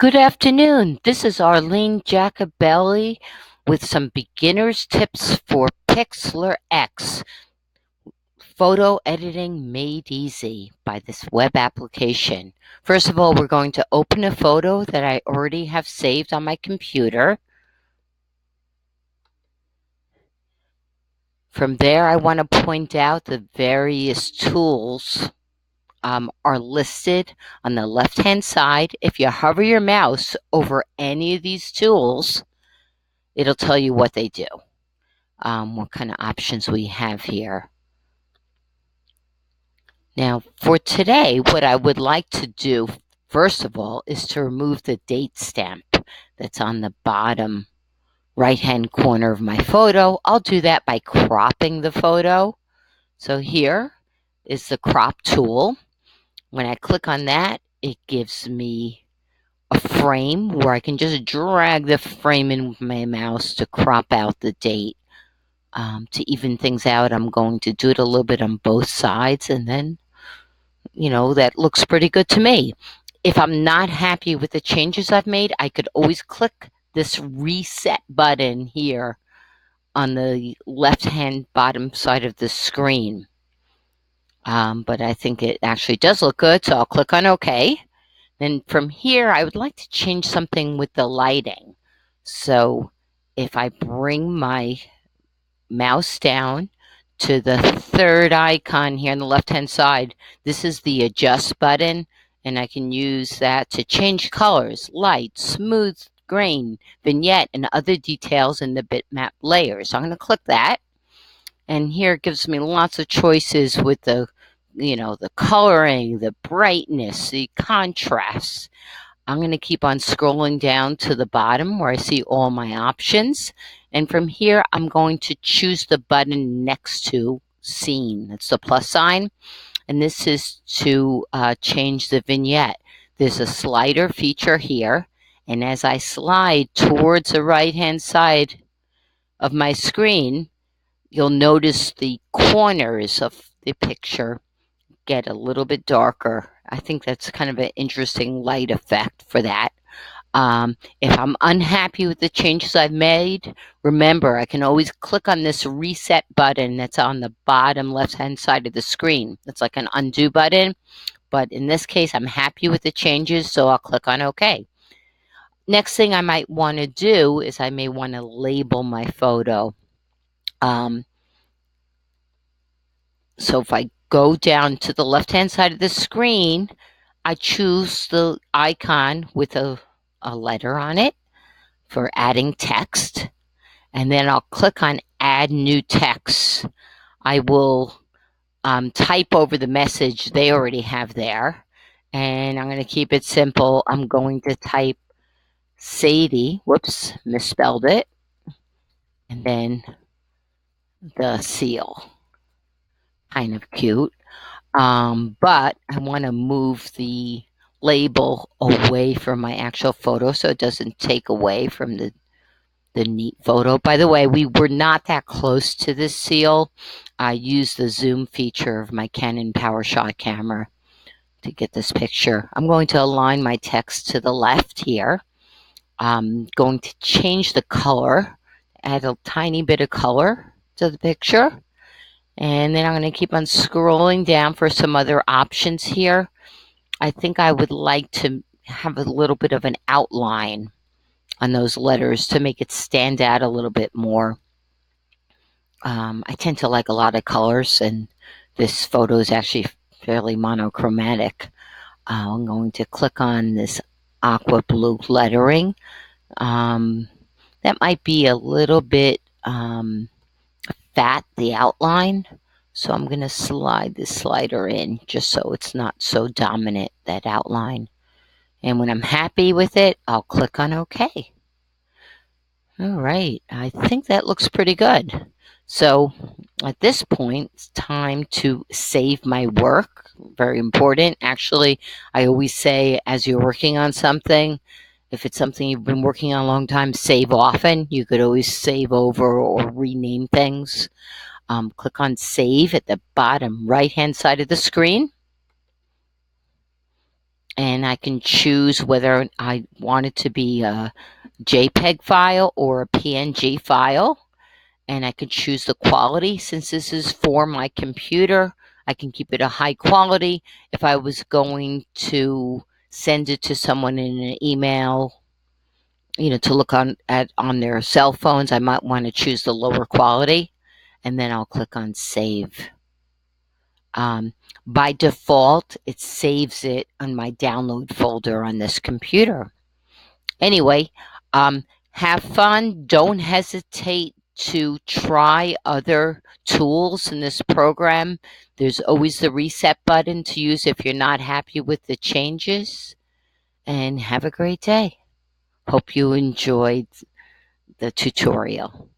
Good afternoon. This is Arlene Jacobelli with some beginner's tips for Pixlr X, photo editing made easy by this web application. First of all, we're going to open a photo that I already have saved on my computer. From there, I want to point out the various tools are listed on the left-hand side. If you hover your mouse over any of these tools, it'll tell you what they do. What kind of options we have here. Now, for today, what I would like to do, first of all, is to remove the date stamp that's on the bottom right-hand corner of my photo. I'll do that by cropping the photo. So here is the crop tool. When I click on that, it gives me a frame where I can just drag the frame in with my mouse to crop out the date. To even things out, I'm going to do it a little bit on both sides, and then, that looks pretty good to me. If I'm not happy with the changes I've made, I could always click this reset button here on the left-hand bottom side of the screen. But I think it actually does look good, so I'll click on OK. Then from here, I would like to change something with the lighting. So if I bring my mouse down to the third icon here on the left-hand side, this is the adjust button, and I can use that to change colors, light, smooth, grain, vignette, and other details in the bitmap layer. So I'm going to click that, and here it gives me lots of choices with the coloring, the brightness, the contrast. I'm going to keep on scrolling down to the bottom where I see all my options. And from here, I'm going to choose the button next to scene. That's the plus sign. And this is to change the vignette. There's a slider feature here. And as I slide towards the right-hand side of my screen, you'll notice the corners of the picture get a little bit darker. I think that's kind of an interesting light effect for that. If I'm unhappy with the changes I've made, remember, I can always click on this reset button that's on the bottom left-hand side of the screen. It's like an undo button, but in this case, I'm happy with the changes, so I'll click on OK. Next thing I might want to do is I may want to label my photo. So if I go down to the left-hand side of the screen, I choose the icon with a letter on it for adding text, and then I'll click on Add New Text. I will type over the message they already have there, and I'm going to keep it simple. I'm going to type Sadie, whoops, misspelled it, and then the seal. Kind of cute. But I want to move the label away from my actual photo so it doesn't take away from the neat photo. By the way, we were not that close to this seal. I used the zoom feature of my Canon PowerShot camera to get this picture. I'm going to align my text to the left here. I'm going to change the color, add a tiny bit of color to the picture. And then I'm going to keep on scrolling down for some other options here. I think I would like to have a little bit of an outline on those letters to make it stand out a little bit more. I tend to like a lot of colors, and this photo is actually fairly monochromatic. I'm going to click on this aqua blue lettering. That might be a little bit fat, the outline. So I'm going to slide this slider in just so it's not so dominant, that outline. And when I'm happy with it, I'll click on OK. All right, I think that looks pretty good. So at this point, it's time to save my work. Very important. Actually, I always say as you're working on something, if it's something you've been working on a long time, save often. You could always save over or rename things. Click on Save at the bottom right-hand side of the screen. and I can choose whether I want it to be a JPEG file or a PNG file, and I can choose the quality. Since this is for my computer, I can keep it a high quality. If I was going to send it to someone in an email, to look on their cell phones, I might want to choose the lower quality, and then I'll click on save. By default, it saves it on my download folder on this computer. Anyway, have fun. Don't hesitate to try other tools in this program. There's always the reset button to use if you're not happy with the changes. And have a great day. Hope you enjoyed the tutorial.